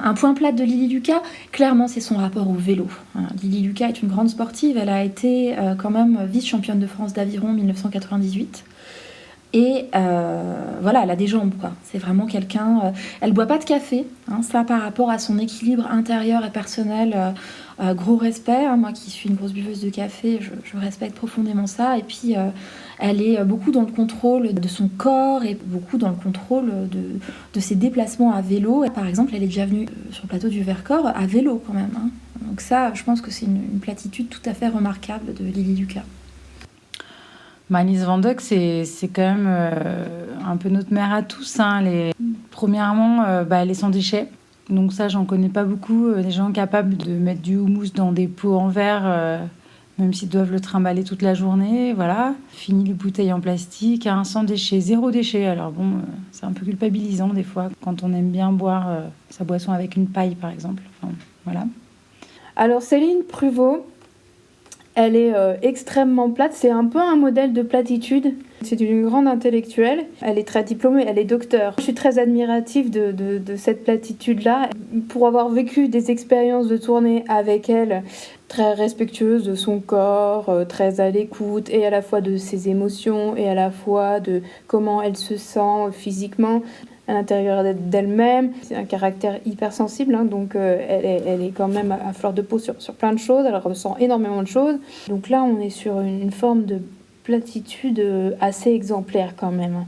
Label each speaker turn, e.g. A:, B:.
A: Un point plat de Lily Lucas, clairement, c'est son rapport au vélo. Lily Lucas est une grande sportive, elle a été quand même vice-championne de France d'aviron en 1998. Et voilà, elle a des jambes, quoi. C'est vraiment quelqu'un... elle boit pas de café, ça par rapport à son équilibre intérieur et personnel, gros respect. Moi qui suis une grosse buveuse de café, je respecte profondément ça. Et puis, elle est beaucoup dans le contrôle de son corps et beaucoup dans le contrôle de ses déplacements à vélo. Et par exemple, elle est déjà venue sur le plateau du Vercors à vélo, quand même. Donc ça, je pense que c'est une platitude tout à fait remarquable de Lily Lucas.
B: Alice Van Dijk, c'est quand même un peu notre mère à tous. Premièrement, elle est sans déchets. Donc ça, j'en connais pas beaucoup. Des gens capables de mettre du houmous dans des pots en verre, même s'ils doivent le trimballer toute la journée. Voilà. Fini les bouteilles en plastique. Sans déchets, zéro déchet. Alors bon, c'est un peu culpabilisant des fois quand on aime bien boire sa boisson avec une paille, par exemple. Enfin, voilà.
C: Alors Céline Pruvot, elle est extrêmement plate, c'est un peu un modèle de platitude. C'est une grande intellectuelle, elle est très diplômée, elle est docteure. Je suis très admirative de cette platitude-là. Pour avoir vécu des expériences de tournée avec elle, très respectueuse de son corps, très à l'écoute, et à la fois de ses émotions, et à la fois de comment elle se sent physiquement à l'intérieur d'elle-même. C'est un caractère hypersensible, donc elle est quand même à fleur de peau sur plein de choses, elle ressent énormément de choses. Donc là, on est sur une forme de platitude assez exemplaire quand même.